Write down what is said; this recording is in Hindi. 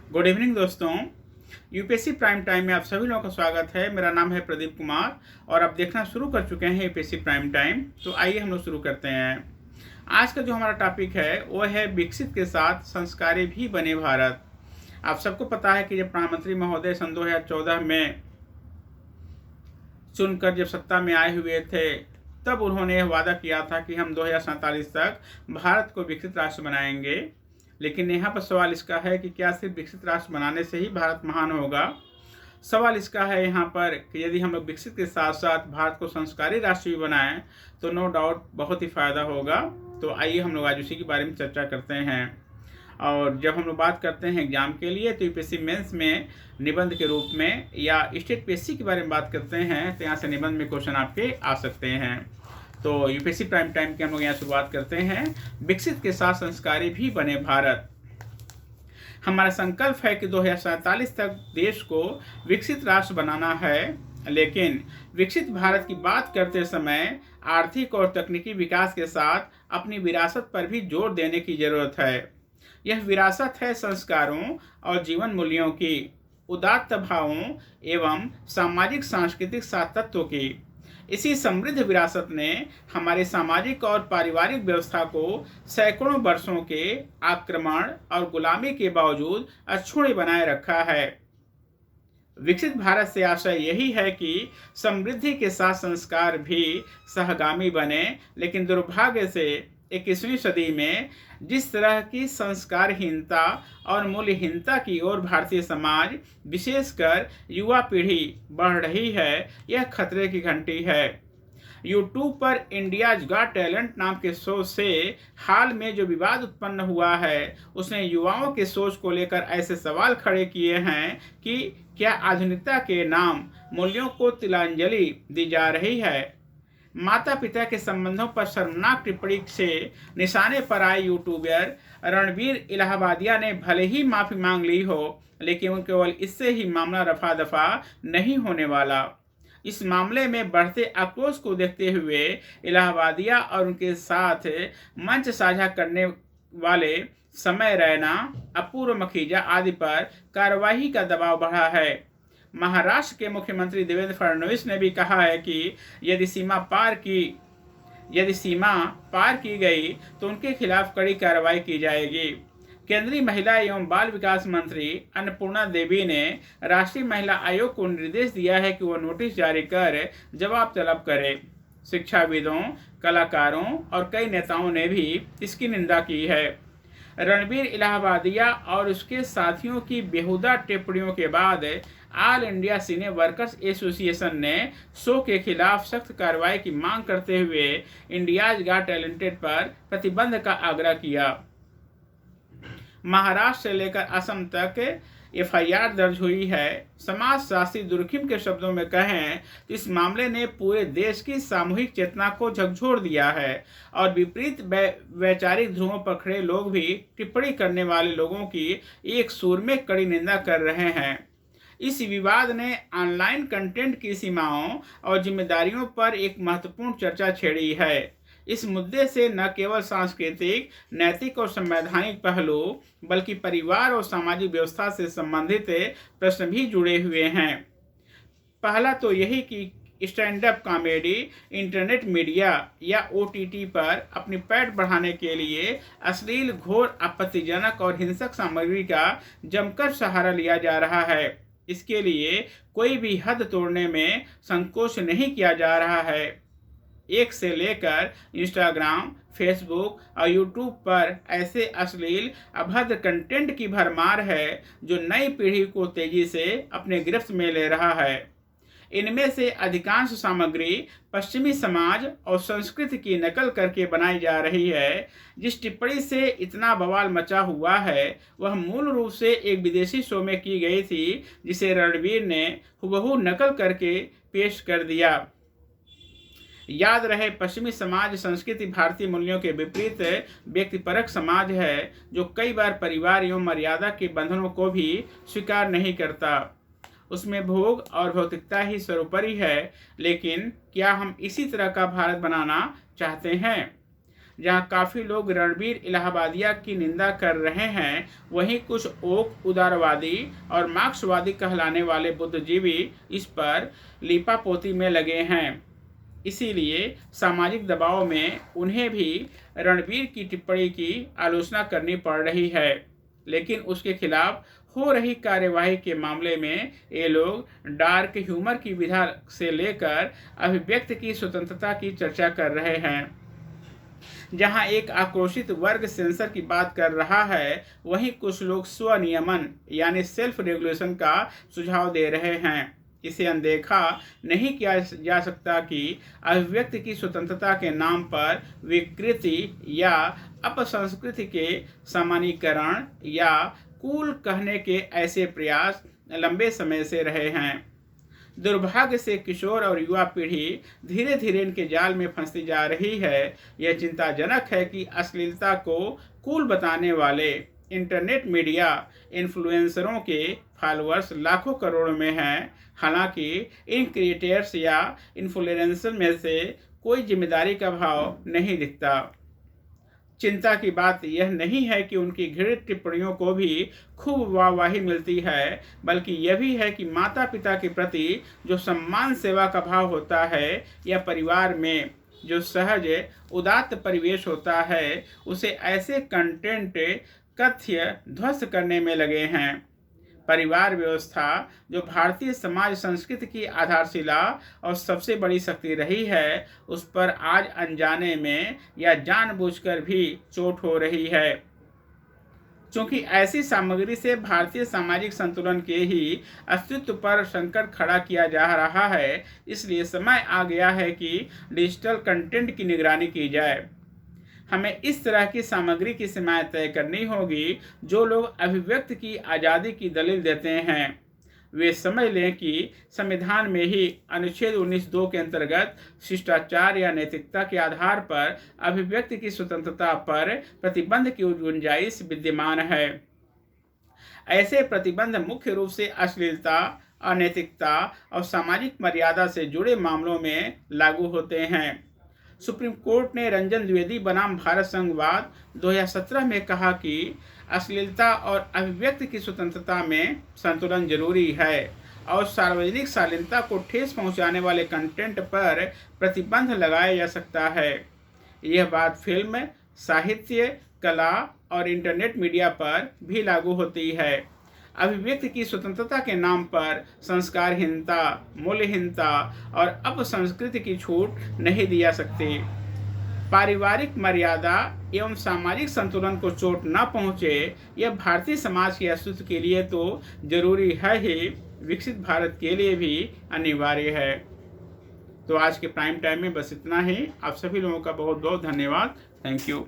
गुड इवनिंग दोस्तों। यूपीएससी प्राइम टाइम में आप सभी लोगों का स्वागत है। मेरा नाम है प्रदीप कुमार और आप देखना शुरू कर चुके हैं यूपीएससी प्राइम टाइम। तो आइए हम लोग शुरू करते हैं। आज का जो हमारा टॉपिक है वो है विकसित के साथ संस्कारी भी बने भारत। आप सबको पता है कि जब प्रधानमंत्री महोदय सन 2014 में चुनकर जब सत्ता में आए हुए थे तब उन्होंने यह वादा किया था कि हम 2047 तक भारत को विकसित राष्ट्र बनाएंगे। लेकिन यहाँ पर सवाल इसका है कि क्या सिर्फ विकसित राष्ट्र बनाने से ही भारत महान होगा। सवाल इसका है यहाँ पर कि यदि हम लोग विकसित के साथ साथ भारत को संस्कारी राष्ट्र भी बनाएं तो नो डाउट बहुत ही फायदा होगा। तो आइए हम लोग आज उसी के बारे में चर्चा करते हैं। और जब हम लोग बात करते हैं एग्जाम के लिए तो यूपीएससी मेंस में निबंध के रूप में या स्टेट पीएससी के बारे में बात करते हैं तो यहाँ से निबंध में क्वेश्चन आपके आ सकते हैं। तो यूपीएससी प्राइम टाइम की हम लोग यहाँ शुरुआत करते हैं। विकसित के साथ संस्कारी भी बने भारत। हमारा संकल्प है कि 2047 तक देश को विकसित राष्ट्र बनाना है। लेकिन विकसित भारत की बात करते समय आर्थिक और तकनीकी विकास के साथ अपनी विरासत पर भी जोर देने की जरूरत है। यह विरासत है संस्कारों और जीवन मूल्यों की, उदात्त भावों एवं सामाजिक सांस्कृतिक सातत्यों की। इसी समृद्ध विरासत ने हमारे सामाजिक और पारिवारिक व्यवस्था को सैकड़ों वर्षों के आक्रमण और गुलामी के बावजूद अक्षुण्ण बनाए रखा है। विकसित भारत से आशय यही है कि समृद्धि के साथ संस्कार भी सहगामी बने। लेकिन दुर्भाग्य से 21वीं सदी में जिस तरह की संस्कारहीनता और मूल्यहीनता की ओर भारतीय समाज विशेषकर युवा पीढ़ी बढ़ रही है, यह खतरे की घंटी है। यूट्यूब पर इंडियाज गॉट टैलेंट नाम के शो से हाल में जो विवाद उत्पन्न हुआ है उसने युवाओं के सोच को लेकर ऐसे सवाल खड़े किए हैं कि क्या आधुनिकता के नाम मूल्यों को तिलांजलि दी जा रही है। माता पिता के संबंधों पर शर्मनाक टिप्पणी से निशाने पर आए यूट्यूबर रणबीर इलाहाबादिया ने भले ही माफी मांग ली हो, लेकिन केवल इससे ही मामला रफा दफा नहीं होने वाला। इस मामले में बढ़ते आक्रोश को देखते हुए इलाहाबादिया और उनके साथ मंच साझा करने वाले समय रैना, अपूर्व मखीजा आदि पर कार्रवाई का दबाव बढ़ा है। महाराष्ट्र के मुख्यमंत्री देवेंद्र फडणवीस ने भी कहा है कि यदि सीमा पार की गई तो उनके खिलाफ कड़ी कार्रवाई की जाएगी। केंद्रीय महिला एवं बाल विकास मंत्री अन्नपूर्णा देवी ने राष्ट्रीय महिला आयोग को निर्देश दिया है कि वह नोटिस जारी कर जवाब तलब करे। शिक्षाविदों, कलाकारों और कई नेताओं ने भी इसकी निंदा की है। रणबीर इलाहाबादिया और उसके साथियों की बेहुदा टिप्पणियों के बाद ऑल इंडिया सिने वर्कर्स एसोसिएशन ने शो के खिलाफ सख्त कार्रवाई की मांग करते हुए इंडियाज गॉट टैलेंटेड पर प्रतिबंध का आग्रह किया। महाराष्ट्र से लेकर असम तक एफआईआर दर्ज हुई है। समाजशास्त्री दुर्खिम के शब्दों में कहें तो इस मामले ने पूरे देश की सामूहिक चेतना को झकझोर दिया है और विपरीत वैचारिक ध्रुवों पर खड़े लोग भी टिप्पणी करने वाले लोगों की एक सुर में कड़ी निंदा कर रहे हैं। इस विवाद ने ऑनलाइन कंटेंट की सीमाओं और जिम्मेदारियों पर एक महत्वपूर्ण चर्चा छेड़ी है। इस मुद्दे से न केवल सांस्कृतिक, नैतिक और संवैधानिक पहलू बल्कि परिवार और सामाजिक व्यवस्था से संबंधित प्रश्न भी जुड़े हुए हैं। पहला तो यही कि stand up comedy internet media या ओटीटी पर अपनी पैठ बढ़ाने के लिए अश्लील, घोर, आपत्तिजनक और हिंसक सामग्री का जमकर सहारा लिया जा रहा है। इसके लिए कोई भी हद तोड़ने में संकोच नहीं किया जा रहा है। एक से लेकर इंस्टाग्राम, फेसबुक और यूट्यूब पर ऐसे अश्लील, अभद्र कंटेंट की भरमार है जो नई पीढ़ी को तेजी से अपने गिरफ्त में ले रहा है। इनमें से अधिकांश सामग्री पश्चिमी समाज और संस्कृति की नकल करके बनाई जा रही है। जिस टिप्पणी से इतना बवाल मचा हुआ है वह मूल रूप से एक विदेशी शो में की गई थी जिसे रणबीर ने हुबहू नकल करके पेश कर दिया। याद रहे, पश्चिमी समाज संस्कृति भारतीय मूल्यों के विपरीत व्यक्तिपरक समाज है जो कई बार परिवार एवं मर्यादा के बंधनों को भी स्वीकार नहीं करता। उसमें भोग और भौतिकता ही सर्वोपरि है। लेकिन क्या हम इसी तरह का भारत बनाना चाहते हैं? जहां काफ़ी लोग रणबीर इलाहाबादिया की निंदा कर रहे हैं, वहीं कुछ ओक उदारवादी और मार्क्सवादी कहलाने वाले बुद्धिजीवी इस पर लीपापोती में लगे हैं। इसीलिए सामाजिक दबाव में उन्हें भी रणबीर की टिप्पणी की आलोचना करनी पड़ रही है, लेकिन उसके खिलाफ हो रही कार्यवाही के मामले में ये लोग डार्क ह्यूमर की विधा से लेकर अभिव्यक्ति की स्वतंत्रता की चर्चा कर रहे हैं। जहां एक आक्रोशित वर्ग सेंसर की बात कर रहा है, वहीं कुछ लोग स्वनियमन यानी सेल्फ रेगुलेशन का सुझाव दे रहे हैं। इसे अनदेखा नहीं किया जा सकता कि अभिव्यक्ति की स्वतंत्रता के नाम पर विकृति या अपसंस्कृति के सामान्यीकरण या कूल कहने के ऐसे प्रयास लंबे समय से रहे हैं। दुर्भाग्य से किशोर और युवा पीढ़ी धीरे धीरे इनके जाल में फंसती जा रही है। यह चिंताजनक है कि अश्लीलता को कूल बताने वाले इंटरनेट मीडिया इन्फ्लुएंसरों के फॉलोअर्स लाखों करोड़ में हैं। हालांकि इन क्रिएटर्स या इन्फ्लुएंसर में से कोई जिम्मेदारी का भाव नहीं दिखता। चिंता की बात यह नहीं है कि उनकी घृणित टिप्पणियों को भी खूब वाहवाही मिलती है, बल्कि यह भी है कि माता पिता के प्रति जो सम्मान सेवा का भाव होता है या परिवार में जो सहज उदात्त परिवेश होता है, उसे ऐसे कंटेंट कथ्य ध्वस्त करने में लगे हैं। परिवार व्यवस्था जो भारतीय समाज संस्कृति की आधारशिला और सबसे बड़ी शक्ति रही है, उस पर आज अनजाने में या जानबूझकर भी चोट हो रही है। क्योंकि ऐसी सामग्री से भारतीय सामाजिक संतुलन के ही अस्तित्व पर संकट खड़ा किया जा रहा है, इसलिए समय आ गया है कि डिजिटल कंटेंट की निगरानी की जाए। हमें इस तरह की सामग्री की सीमाएं तय करनी होगी। जो लोग अभिव्यक्ति की आज़ादी की दलील देते हैं, वे समझ लें कि संविधान में ही अनुच्छेद 19(2) के अंतर्गत शिष्टाचार या नैतिकता के आधार पर अभिव्यक्ति की स्वतंत्रता पर प्रतिबंध की गुंजाइश विद्यमान है। ऐसे प्रतिबंध मुख्य रूप से अश्लीलता, अनैतिकता और सामाजिक मर्यादा से जुड़े मामलों में लागू होते हैं। सुप्रीम कोर्ट ने रंजन द्विवेदी बनाम भारत संघवाद 2017 में कहा कि अश्लीलता और अभिव्यक्ति की स्वतंत्रता में संतुलन जरूरी है और सार्वजनिक शालीनता को ठेस पहुंचाने वाले कंटेंट पर प्रतिबंध लगाया जा सकता है। यह बात फिल्म, साहित्य, कला और इंटरनेट मीडिया पर भी लागू होती है। अभिव्यक्ति की स्वतंत्रता के नाम पर संस्कारहीनता, मूल्यहीनता और अपसंस्कृति की छूट नहीं दी जा सकती। पारिवारिक मर्यादा एवं सामाजिक संतुलन को चोट न पहुंचे, यह भारतीय समाज के अस्तित्व के लिए तो जरूरी है ही, विकसित भारत के लिए भी अनिवार्य है। तो आज के प्राइम टाइम में बस इतना ही। आप सभी लोगों का बहुत बहुत धन्यवाद। Thank you.